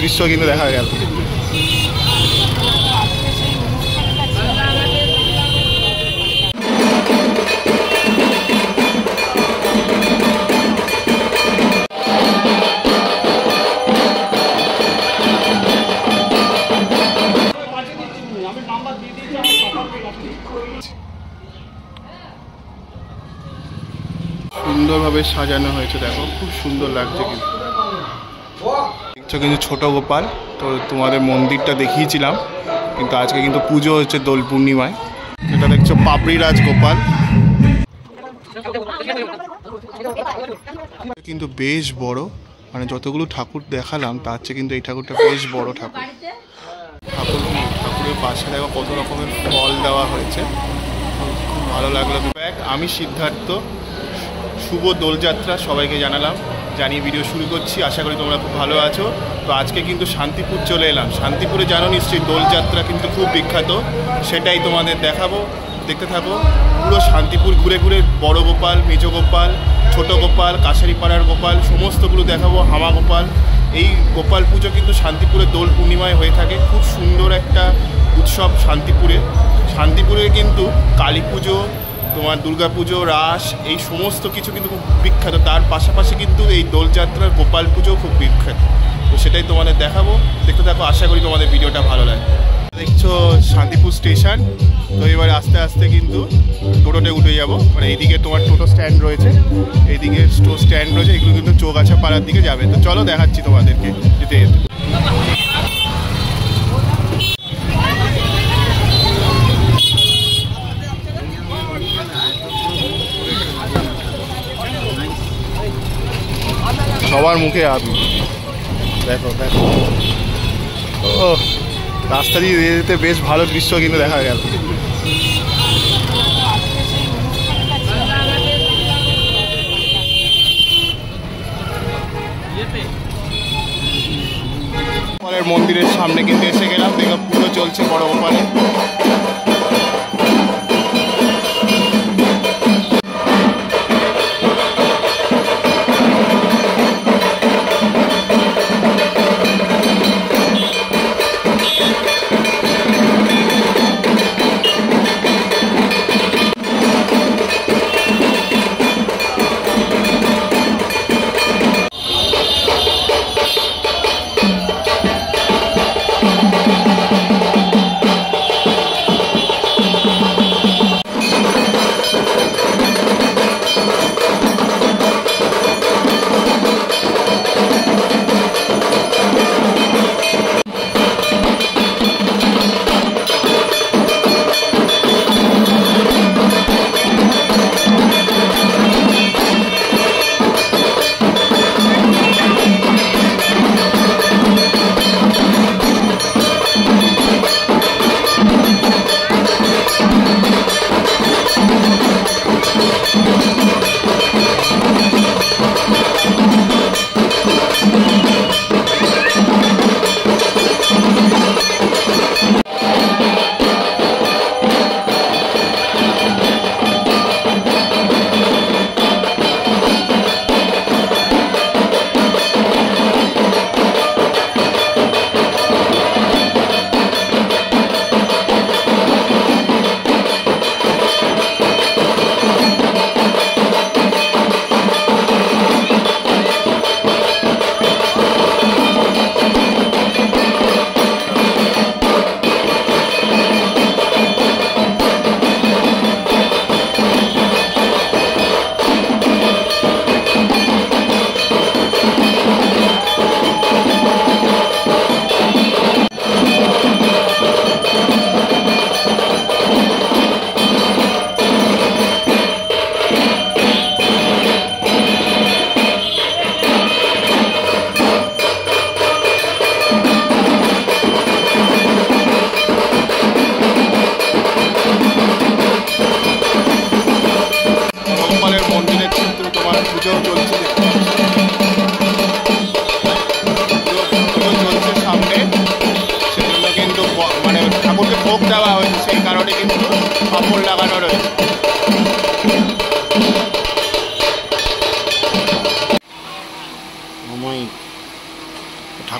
দৃশ্য কিন্তু দেখা গেল। সুন্দরভাবে সাজানো হয়েছে, দেখো খুব সুন্দর লাগছে কিন্তু। দেখছো কিন্তু ছোট গোপাল, তো তোমাদের মন্দিরটা দেখিয়েছিলাম, কিন্তু আজকে কিন্তু পুজো হচ্ছে দোল পূর্ণিমায়। এটা দেখছো পাপড়ি রাজ গোপাল, কিন্তু বেশ বড়, মানে যতগুলো ঠাকুর দেখালাম তার চেয়ে কিন্তু এই ঠাকুরটা বেশ বড় ঠাকুর। ঠাকুরের পাশে দেখো কত রকমের ফল দেওয়া হয়েছে, খুব ভালো লাগলো। আমি সিদ্ধার্থ, শুভ দোলযাত্রা সবাইকে জানালাম, জানিয়ে ভিডিও শুরু করছি। আশা করি তোমরা খুব ভালো আছো। তো আজকে কিন্তু শান্তিপুর চলে এলাম। শান্তিপুরে জানো নিশ্চয়ই দোলযাত্রা কিন্তু খুব বিখ্যাত, সেটাই তোমাদের দেখাবো, দেখতে থাকো। পুরো শান্তিপুর ঘুরে ঘুরে বড় গোপাল, মেজ গোপাল, ছোট গোপাল, কাছারিপাড়ার গোপাল সমস্তগুলো দেখাবো, হামা গোপাল। এই গোপাল পুজো কিন্তু শান্তিপুরে দোল পূর্ণিমায় হয়ে থাকে, খুব সুন্দর একটা উৎসব শান্তিপুরে। শান্তিপুরে কিন্তু কালী পুজো, তোমার দুর্গা পুজো, রাস, এই সমস্ত কিছু কিন্তু খুব বিখ্যাত। তার পাশাপাশি কিন্তু এই দোলযাত্রার গোপাল পুজো খুব বিখ্যাত, তো সেটাই তোমাদের দেখাবো, দেখতে থাকো। আশা করি তোমাদের ভিডিওটা ভালো লাগে। দেখছো শান্তিপুর স্টেশন, তো এবার আস্তে আস্তে কিন্তু টোটোতে উঠে যাব। মানে এইদিকে তোমার টোটো স্ট্যান্ড রয়েছে, এইদিকে স্ট্যান্ড রয়েছে, এগুলো কিন্তু চৌগাছা পাড়ার দিকে যাবে। তো চলো দেখাচ্ছি তোমাদেরকে যেতে যেতে। সবার মুখে আবি, দেখো দেখো, ও রাস্তা দিয়ে যেতে বেশ ভালো দৃশ্য কিন্তু দেখা গেল। গোপালের মন্দিরের সামনে কিন্তু এসে গেলাম, দেখো পুজো চলছে বড় গোপালে।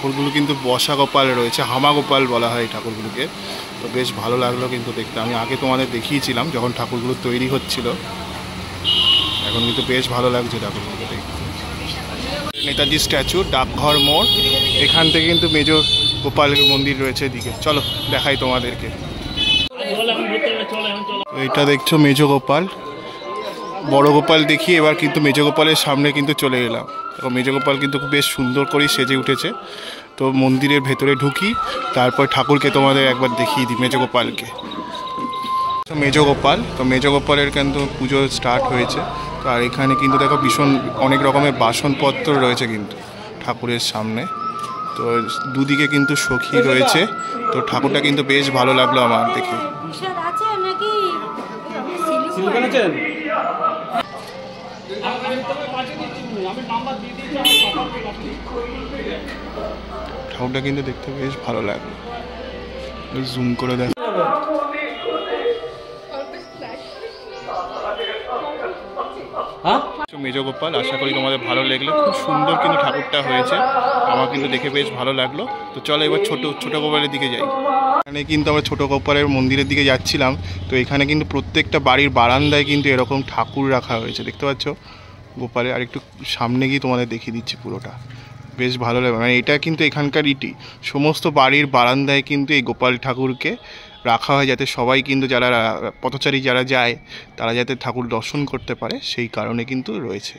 ঠাকুরগুলো কিন্তু বসা গোপাল রয়েছে, হামা গোপাল বলা হয় এই ঠাকুরগুলোকে। তো বেশ ভালো লাগলো কিন্তু দেখতে। আমি আগে তোমাদের দেখিয়েছিলাম যখন ঠাকুরগুলো তৈরি হচ্ছিল, এখন কিন্তু বেশ ভালো লাগছে ঠাকুরগুলোকে দেখতে। নেতাজি স্ট্যাচু, ডাকঘর মোড়, এখান থেকে কিন্তু মেজ গোপালের মন্দির রয়েছে এদিকে। চলো দেখাই তোমাদেরকে। এইটা দেখছো মেজ গোপাল, বড় গোপাল দেখি, এবার কিন্তু মেজ গোপালের সামনে কিন্তু চলে এলাম। তো মেজ গোপাল কিন্তু বেশ সুন্দর করেই সেজে উঠেছে। তো মন্দিরের ভেতরে ঢুকি, তারপর ঠাকুরকে তোমাদের একবার দেখিয়ে দিই মেজ গোপালকে। মেজ গোপাল, তো মেজ গোপালের কিন্তু পুজো স্টার্ট হয়েছে। তো আর এখানে কিন্তু দেখো ভীষণ অনেক রকমের বাসনপত্র রয়েছে কিন্তু ঠাকুরের সামনে। তো দুদিকে কিন্তু সখী রয়েছে। তো ঠাকুরটা কিন্তু বেশ ভালো লাগলো আমার দেখে। ঠাকুরটা কিন্তু দেখতে বেশ ভালো লাগলো, জুম করে দেখ। মেজ গোপাল, আশা করি তোমাদের ভালো লাগলো। খুব সুন্দর কিন্তু ঠাকুরটা হয়েছে, আমার কিন্তু দেখে বেশ ভালো লাগলো। তো চলো এবার ছোট গোপালের দিকে যাই। এখানে কিন্তু আমরা ছোট গোপালের মন্দিরের দিকে যাচ্ছিলাম। তো এখানে কিন্তু প্রত্যেকটা বাড়ির বারান্দায় কিন্তু এরকম ঠাকুর রাখা হয়েছে, দেখতে পাচ্ছ গোপালের। আর একটু সামনে গিয়ে তোমাদের দেখিয়ে দিচ্ছি পুরোটা, বেশ ভালো লাগবে। মানে এটা কিন্তু এখানকার সমস্ত বাড়ির বারান্দায় কিন্তু এই গোপাল ঠাকুরকে রাখা হয়, যাতে সবাই কিন্তু যারা পথচারী যারা যায় তারা যাতে ঠাকুর দর্শন করতে পারে, সেই কারণে কিন্তু রয়েছে।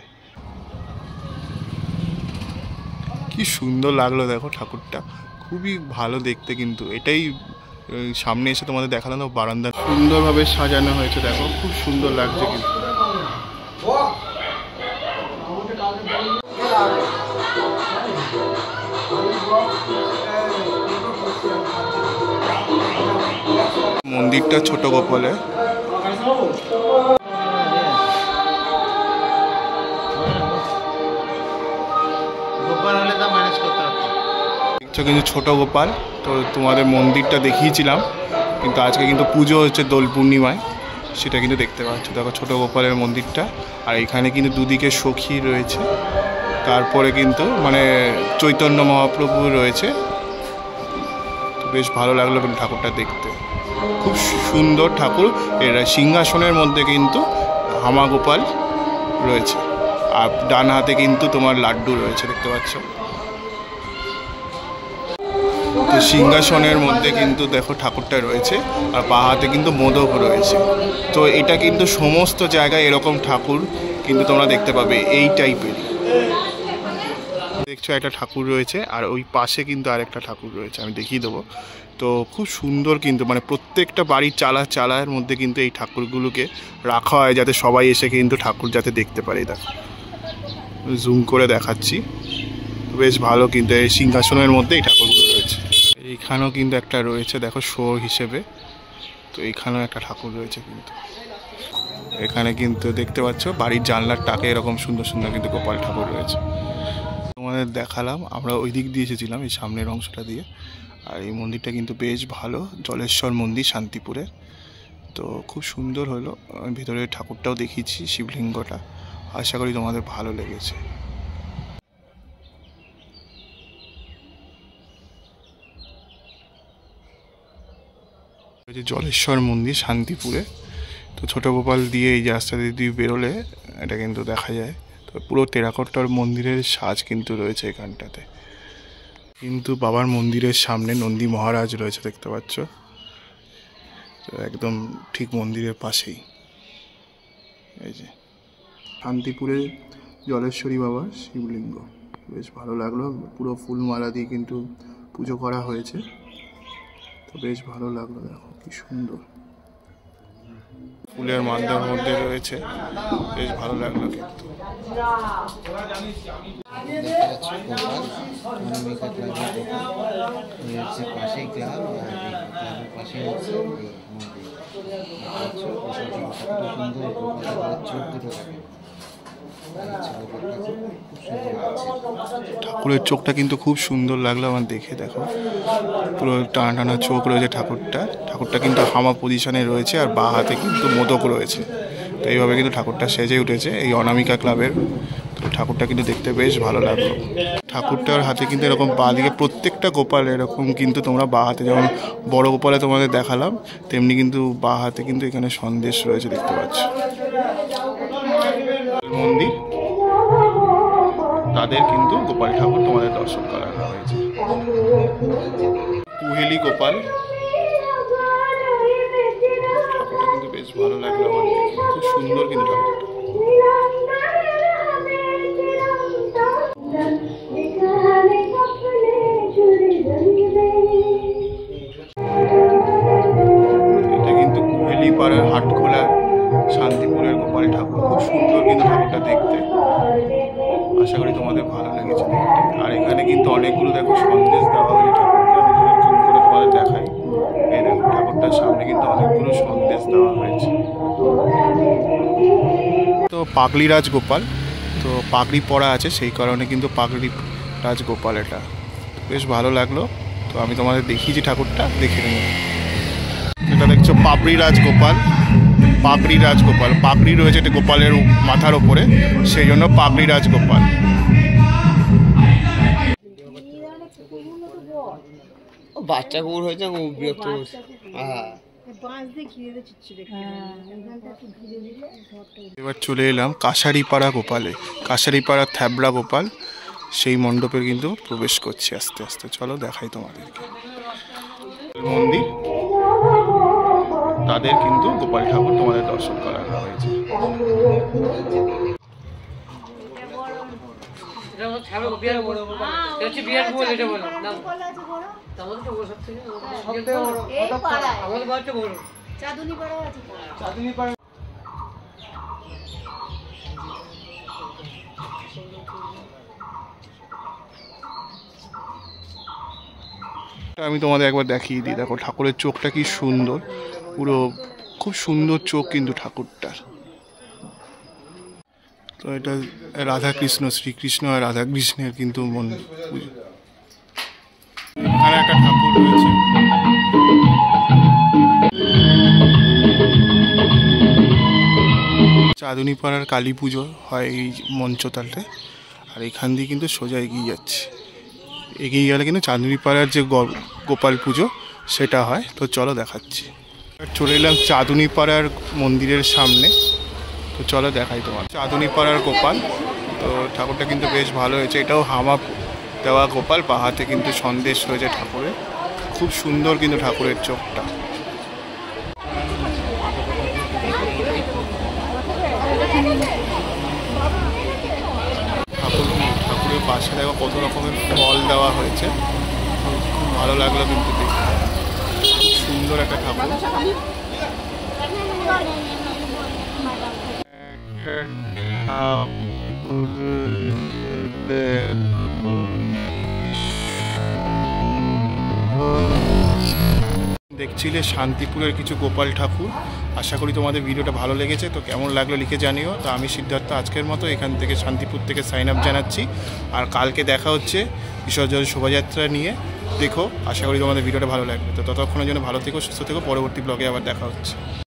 কি সুন্দর লাগলো দেখো ঠাকুরটা, খুবই ভালো দেখতে। কিন্তু এটাই সামনে এসে তোমাদের দেখালাম, বারান্দা সুন্দরভাবে সাজানো হয়েছে, দেখো খুব সুন্দর লাগছে কিন্তু। মন্দিরটা ছোট গোপালে। কিন্তু ছোট গোপাল, তো তোমাদের মন্দিরটা দেখিয়েছিলাম, কিন্তু আজকে কিন্তু পুজো হচ্ছে দোল পূর্ণিমায়, সেটা কিন্তু দেখতে পাচ্ছ। দেখো ছোট গোপালের মন্দিরটা। আর এখানে কিন্তু দুদিকে সখী রয়েছে, তারপরে কিন্তু মানে চৈতন্য মহাপ্রভু রয়েছে। বেশ ভালো লাগলো কিন্তু ঠাকুরটা দেখতে, খুব সুন্দর ঠাকুর। এর সিংহাসনের মধ্যে কিন্তু হামা গোপাল রয়েছে, আর ডান হাতে কিন্তু তোমার লাড্ডু রয়েছে, দেখতে পাচ্ছ। তো সিংহাসনের মধ্যে কিন্তু দেখো ঠাকুরটা রয়েছে, আর বাঁ হাতে কিন্তু মোদক রয়েছে। তো এটা কিন্তু সমস্ত জায়গায় এরকম ঠাকুর কিন্তু তোমরা দেখতে পাবে এই টাইপের। দেখছো একটা ঠাকুর রয়েছে, আর ওই পাশে কিন্তু আরেকটা ঠাকুর রয়েছে, আমি দেখিয়ে দেবো। তো খুব সুন্দর কিন্তু, মানে প্রত্যেকটা বাড়ির চালার মধ্যে কিন্তু এই ঠাকুরগুলোকে রাখা হয়, যাতে সবাই এসে কিন্তু ঠাকুর যাতে দেখতে পারে। দেখো জুম করে দেখাচ্ছি, বেশ ভালো কিন্তু। এই সিংহাসনের মধ্যে এই ঠাকুরগুলো রয়েছে। এইখানেও কিন্তু একটা রয়েছে দেখো শো হিসেবে। তো এইখানেও একটা ঠাকুর রয়েছে কিন্তু। এখানে কিন্তু দেখতে পাচ্ছ বাড়ির জানলার টাকে এরকম সুন্দর সুন্দর কিন্তু গোপাল ঠাকুর রয়েছে। তোমাদের দেখালাম, আমরা ওই দিক দিয়ে এসেছিলাম, এই সামনের অংশটা দিয়ে। আর এই মন্দিরটা কিন্তু বেশ ভালো, জলেশ্বর মন্দির শান্তিপুরে। তো খুব সুন্দর হলো। আমি ভেতরে ঠাকুরটাও দেখিয়েছি, শিবলিঙ্গটা। আশা করি তোমাদের ভালো লেগেছে। জলেশ্বর মন্দির শান্তিপুরে। তো ছোট গোপাল দিয়ে এই রাস্তা দিয়ে বেরোলে এটা কিন্তু দেখা যায়। তো পুরো টেরাকোটার মন্দিরের সাজ কিন্তু রয়েছে এখানটাতে। কিন্তু বাবার মন্দিরের সামনে নন্দী মহারাজ রয়েছে, দেখতে পাচ্ছ। তো একদম ঠিক মন্দিরের পাশেই এই যে শান্তিপুরে জলেশ্বরী বাবার শিবলিঙ্গ, বেশ ভালো লাগলো। পুরো ফুলমালা দিয়ে কিন্তু পুজো করা হয়েছে, তো বেশ ভালো লাগলো। দেখো কি সুন্দর ফুলের মালার মধ্যে রয়েছে, বেশ ভালো লাগলো কিন্তু। ঠাকুরের চোখটা কিন্তু খুব সুন্দর লাগলো আমার দেখে। দেখো পুরো টানা টানা চোখ রয়েছে ঠাকুরটা কিন্তু হামা পজিশনে রয়েছে, আর বাঁ হাতে কিন্তু মোদক রয়েছে। তো এইভাবে কিন্তু ঠাকুরটা সেজে উঠেছে এই অনামিকা ক্লাবের তো ঠাকুরটা কিন্তু দেখতে বেশ ভালো লাগলো। ঠাকুরটার হাতে কিন্তু এরকম বাঁ দিকে প্রত্যেকটা গোপাল এরকম কিন্তু তোমরা বাঁ হাতে যেমন বড় গোপালে তোমাদের দেখালাম, তেমনি কিন্তু বাঁ হাতে কিন্তু এখানে সন্দেশ রয়েছে দেখতে পাচ্ছ। মন্দির তাদের কিন্তু গোপাল ঠাকুর তোমাদের দর্শন করানো হয়েছে। কুহেলি গোপাল ঠাকুরটা কিন্তু বেশ ভালো লাগলো আমার দেখে, খুব সুন্দর কিন্তু ঠাকুরটা। এটা কিন্তু কুহেলি পাড়ার হাটখোলা শান্তিপুরের গোপাল ঠাকুর, খুব সুন্দর কিন্তু ঠাকুরটা দেখতে। আশা করি তোমাদের ভালো লেগেছে দেখতে। আর এখানে কিন্তু অনেকগুলো দেখো সন্দেশ দেওয়া হয়েছে ঠাকুরকে, আমি জুম করে তোমাদের দেখাই। এই দেখো ঠাকুরটার সামনে কিন্তু অনেকগুলো সন্দেশ দেওয়া হয়েছে। তো পাগলি রাজগোপাল, তো পাগড়ি পরা আছে সেই কারণে কিন্তু পাগড়ি রাজগোপাল, এটা বেশ ভালো লাগলো। তো আমি তোমাদের দেখিয়েছি ঠাকুরটা, দেখে নিই। এটা দেখছো পাপড়ি রাজগোপাল, পাগড়ি রাজগোপাল, পাগড়ি রয়েছে এটা গোপালের মাথার ওপরে, সেই জন্য পাগড়ি রাজগোপাল। বাচ্চা কুকুর হয়েছে, বিরক্ত করছে। এবার চলে এলাম কাছারিপাড়া গোপালে, কাছারিপাড়া থ্যাবড়া গোপাল সেই মণ্ডপের কিন্তু প্রবেশ করছে আস্তে আস্তে। চলো দেখাই তোমাদেরকে। মন্দির তাদের কিন্তু গোপাল ঠাকুর তোমাদের দর্শন করানো হয়েছে। আমি তোমাদের একবার দেখিয়ে দিই, দেখো ঠাকুরের চোখটা কি সুন্দর, পুরো খুব সুন্দর চোখ কিন্তু ঠাকুরটার। তো এটা রাধাকৃষ্ণ, শ্রীকৃষ্ণ আর রাধাকৃষ্ণের কিন্তু মন্দির। এখানে একটা ঠাকুর রয়েছে, চাঁদনীপাড়ার কালী পুজো হয় এই মঞ্চতালতে। আর এখান দিয়ে কিন্তু সোজা এগিয়ে যাচ্ছে, এগিয়ে গেলে কিন্তু চাঁদনীপাড়ার যে গোপাল পুজো সেটা হয়। তো চলো দেখাচ্ছি। চলে এলাম চাঁদনীপাড়ার মন্দিরের সামনে, তো চলো দেখাই তোমার চাঁদনীপাড়ার গোপাল। তো ঠাকুরটা কিন্তু বেশ ভালো হয়েছে, এটাও হামা দেওয়া গোপাল, বা হাতে কিন্তু সন্দেশ হয়েছে ঠাকুরের, খুব সুন্দর কিন্তু ঠাকুরের চোখটা। ঠাকুরের পাশে দেখো কত রকমের ফল দেওয়া হয়েছে, খুব ভালো লাগলো কিন্তু দেখতে, খুব সুন্দর একটা ঠাকুর। দেখছিলে শান্তিপুরের কিছু গোপাল ঠাকুর। আশা করি তোমাদের ভিডিওটা ভালো লেগেছে। তো কেমন লাগলো লিখে জানিও। তো আমি সিদ্ধার্থ আজকের মতো এখান থেকে শান্তিপুর থেকে সাইন আপ জানাচ্ছি। আর কালকে দেখা হচ্ছে বিসর্জন শোভাযাত্রা নিয়ে, দেখো। আশা করি তোমাদের ভিডিওটা ভালো লাগবে। তো ততক্ষণের জন্য ভালো থেকো, সুস্থ থেকো। পরবর্তী ব্লগে আবার দেখা হচ্ছে।